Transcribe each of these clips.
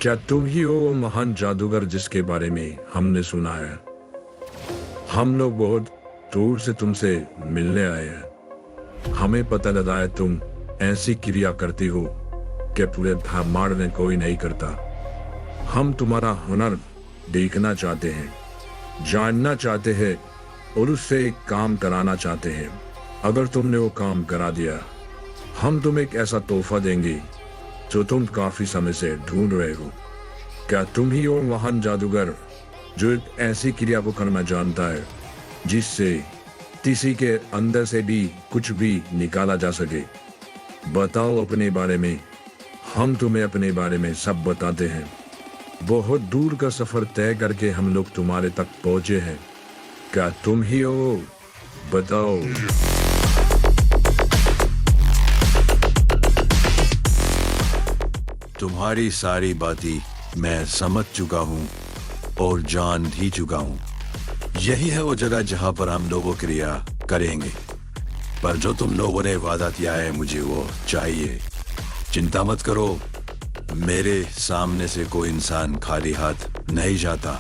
क्या तुम ही हो वो महान जादूगर जिसके बारे में हमने सुना है? हम लोग बहुत दूर से तुमसे मिलने आए हैं। हमें पता लगा है तुम ऐसी क्रिया करती हो कि पूरे ब्रह्मांड में कोई नहीं करता। हम तुम्हारा हुनर देखना चाहते हैं, जानना चाहते हैं और उससे एक काम कराना चाहते हैं। अगर तुमने वो काम करा दिया, हम तुम्हें एक ऐसा तोहफा देंगे जो तुम काफी समय से ढूंढ रहे हो। क्या तुम ही हो महान जादूगर जो एक ऐसी क्रिया को करना जानता है जिससे किसी के अंदर से भी कुछ भी निकाला जा सके? बताओ अपने बारे में, हम तुम्हें अपने बारे में सब बताते हैं। बहुत दूर का सफर तय करके हम लोग तुम्हारे तक पहुंचे हैं। क्या तुम ही हो? बताओ। तुम्हारी सारी बातें मैं समझ चुका हूँ और जान भी चुका हूँ। यही है वो जगह जहाँ पर हम लोगों क्रिया करेंगे। पर जो तुम लोगों ने वादा किया है मुझे वो चाहिए। चिंता मत करो, मेरे सामने से कोई इंसान खाली हाथ नहीं जाता।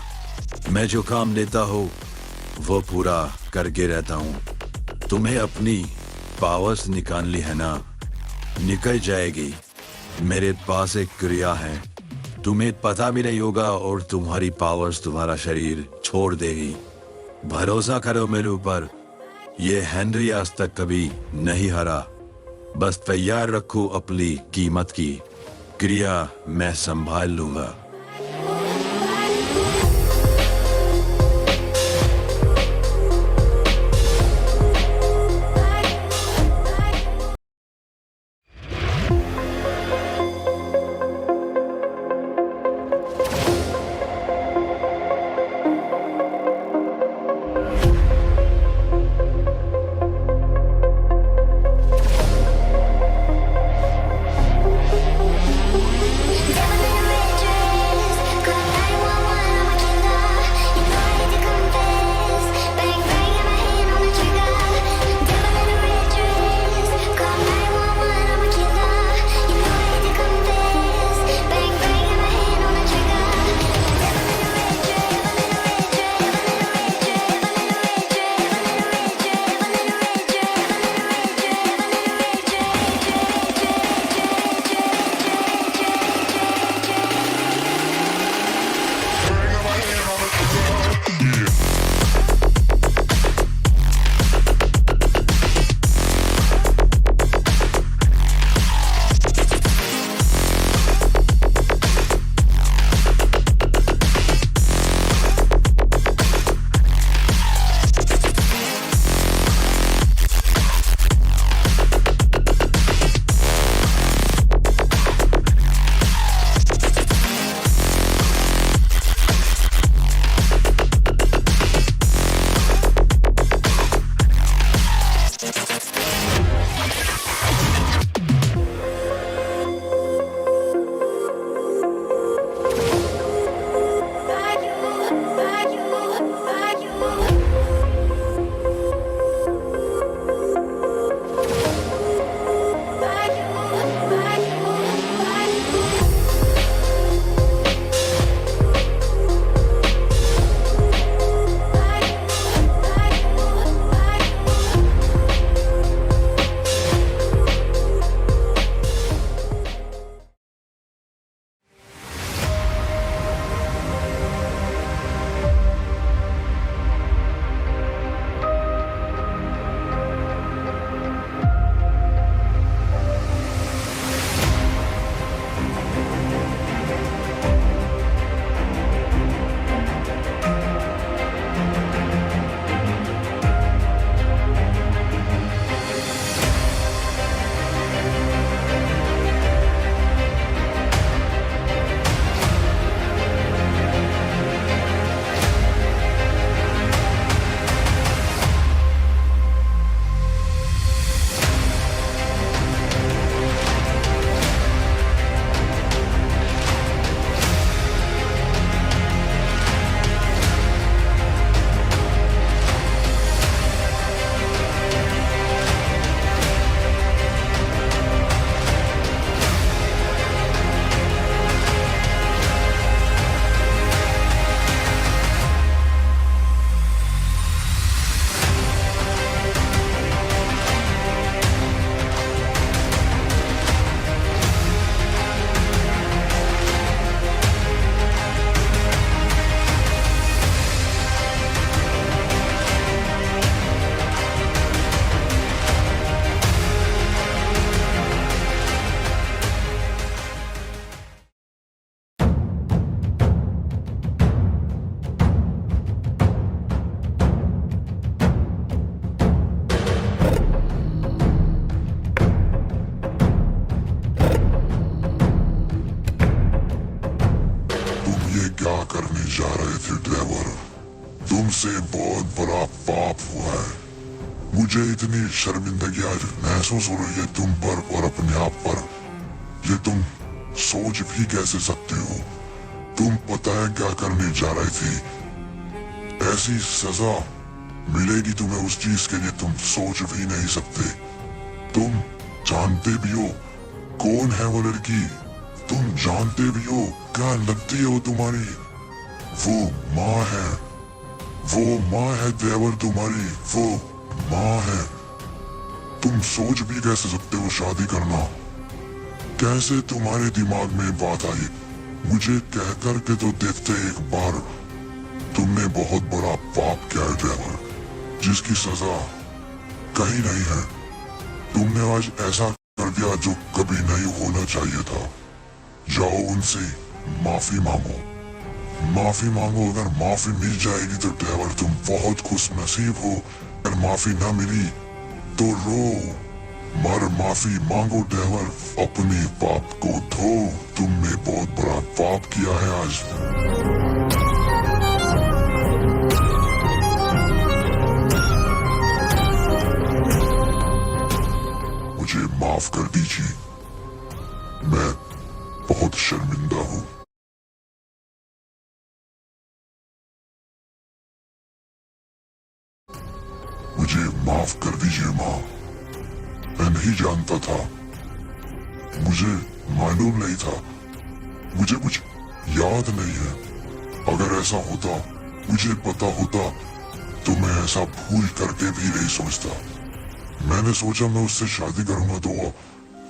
मैं जो काम लेता हूँ वो पूरा करके रहता हूँ। तुम्हें अपनी पावर्स निकालनी है ना, निकल जाएगी। मेरे पास एक क्रिया है, तुम्हें पता भी नहीं होगा और तुम्हारी पावर्स तुम्हारा शरीर छोड़ देगी। भरोसा करो मेरे ऊपर, ये हेनरी आज तक कभी नहीं हारा। बस तैयार रखो अपनी कीमत की क्रिया, मैं संभाल लूंगा। क्या करने जा रहे थे ड्राइवर? तुमसे बहुत बड़ा पाप हुआ है। मुझे इतनी शर्मिंदगी आज महसूस हो रही है तुम पर और अपने आप पर। ये तुम सोच भी कैसे सकते हो? तुम पता है क्या करने जा रहे थे? ऐसी सजा मिलेगी तुम्हें उस चीज के लिए तुम सोच भी नहीं सकते। तुम जानते भी हो कौन है वो लड़की? तुम जानते भी हो क्या लगती है वो तुम्हारी? वो माँ है, वो माँ है ड्राइवर तुम्हारी, वो माँ है। तुम सोच भी कैसे सकते हो शादी करना? कैसे तुम्हारे दिमाग में बात आई? मुझे कह कर के तो देखते एक बार। तुमने बहुत बड़ा पाप किया है ड्राइवर, जिसकी सजा कहीं नहीं है। तुमने आज ऐसा कर दिया जो कभी नहीं होना चाहिए था। जाओ उनसे माफी मांगो, माफी मांगो। अगर माफी मिल जाएगी तो ड्राइवर तुम बहुत खुश नसीब हो। अगर माफी ना मिली तो रो मर माफी मांगो ड्राइवर। अपने पाप को धो। तुमने बहुत बड़ा पाप किया है आज। मुझे माफ कर दीजिए, मैं बहुत शर्मिंदा हूँ। मुझे माफ कर दीजिए माँ, मैं नहीं जानता था, मुझे मालूम नहीं था, मुझे कुछ याद नहीं है। अगर ऐसा होता, मुझे पता होता तो मैं ऐसा भूल करके भी नहीं सोचता। मैंने सोचा मैं उससे शादी करूंगा तो वो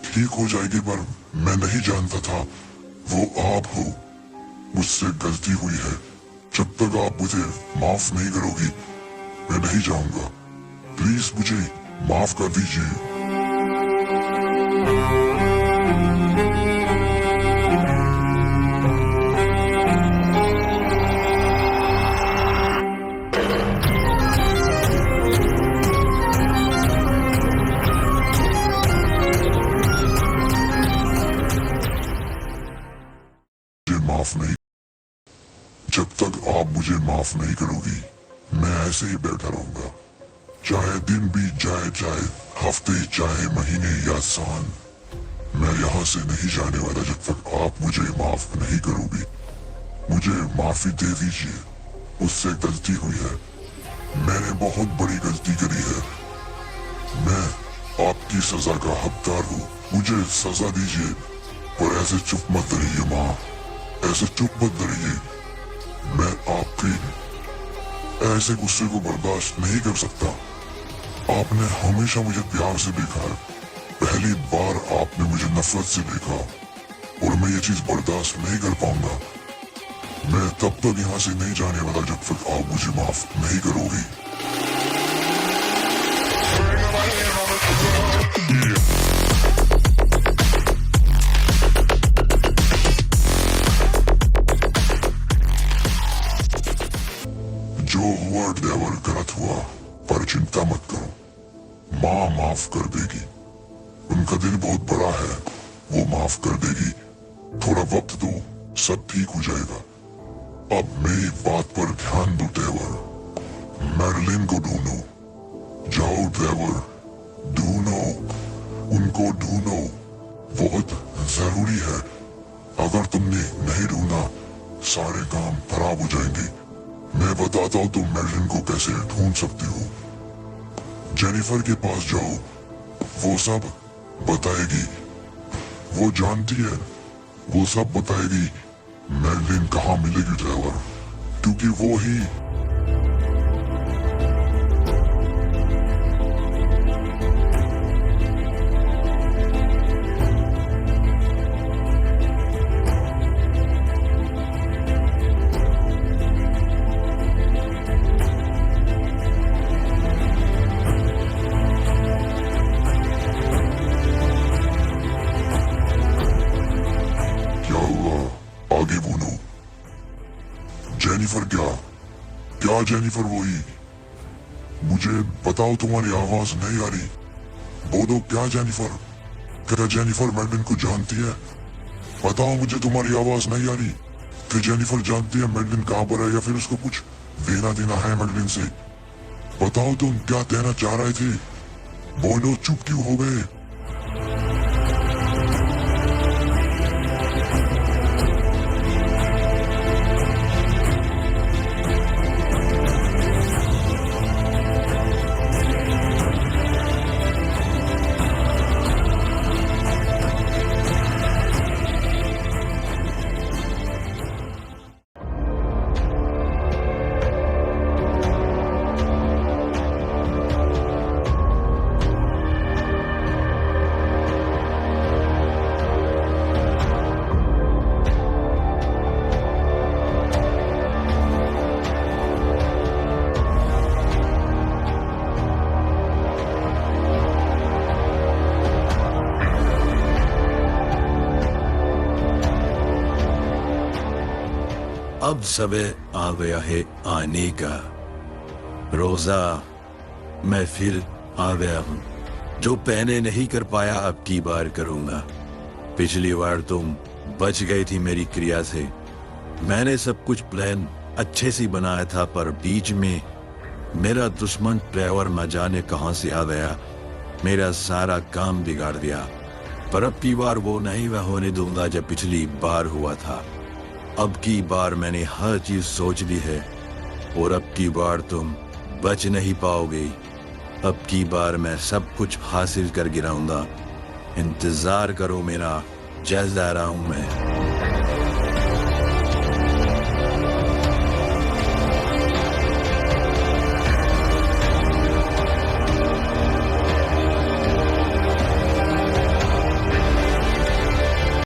ठीक हो जाएगी, पर मैं नहीं जानता था वो आप हो। मुझसे गलती हुई है। जब तक आप मुझे माफ नहीं करोगी मैं नहीं जाऊंगा। प्लीज मुझे माफ कर दीजिए। माफ नहीं, जब तक आप मुझे माफ नहीं करोगी मैं ऐसे ही बैठा रहूंगा। चाहे दिन बीत जाए, चाहे हफ्ते, चाहे महीने या साल, मैं यहाँ से नहीं जाने वाला जब तक आप मुझे माफ नहीं करोगी। मुझे माफी दे दीजिए, मुझसे गलती हुई है, मैंने बहुत बड़ी गलती करी है। मैं आपकी सजा का हकदार हूँ, मुझे सजा दीजिए। पर ऐसे चुप मत रहिए माँ, ऐसे चुप मत रहिए। मैं आपके ऐसे गुस्से को बर्दाश्त नहीं कर सकता। आपने हमेशा मुझे प्यार से देखा है, पहली बार आपने मुझे नफरत से देखा और मैं ये चीज बर्दाश्त नहीं कर पाऊंगा। मैं तब तक यहाँ से नहीं जाने वाला जब तक आप मुझे माफ नहीं करोगी। जो हुआ ड्राइवर गलत हुआ, पर चिंता मत करो, माँ माफ कर देगी। उनका दिल बहुत बड़ा है, वो माफ कर देगी। थोड़ा वक्त दो, सब ठीक हो जाएगा। अब मेरी बात पर ध्यान दो ड्राइवर। मैरिलिन को ढूंढो, जाओ ड्राइवर, ढूंढो, उनको ढूंढो, बहुत जरूरी है। अगर तुमने नहीं ढूंढा सारे काम खराब हो जाएंगे। मैं बताता हूँ तुम मैरिलिन को कैसे ढूंढ सकते हो। जेनिफर के पास जाओ, वो सब बताएगी, वो जानती है, वो सब बताएगी मैरिलिन कहाँ मिलेगी ड्राइवर, क्योंकि वो ही जेनिफर। क्या जेनिफर वही? मुझे बताओ, तुम्हारी आवाज नहीं आ रही, बोलो क्या जेनिफर? क्या जेनिफर मैरिलिन को जानती है? बताओ मुझे, तुम्हारी आवाज नहीं आ रही। फिर जेनिफर जानती है मैडलिन कहाँ पर है या फिर उसको कुछ लेना देना है मैडलिन से? बताओ तुम क्या कहना चाह रहे थे? बोलो, चुप क्यों हो गए? अब समय आ गया है आने का। रोजा, मैं फिर आ गया हूँ। जो पहले नहीं कर पाया अब की बार करूंगा। पिछली बार तुम बच गई थी मेरी क्रिया से। मैंने सब कुछ प्लान अच्छे से बनाया था, पर बीच में मेरा दुश्मन ट्रेवर न जाने कहां से आ गया, मेरा सारा काम बिगाड़ दिया। पर अब की बार वो नहीं मैं होने दूंगा जब पिछली बार हुआ था। अब की बार मैंने हर चीज सोच ली है और अब की बार तुम बच नहीं पाओगे। अब की बार मैं सब कुछ हासिल कर गिराऊंगा। इंतजार करो मेरा, जल्द आ रहा हूं मैं।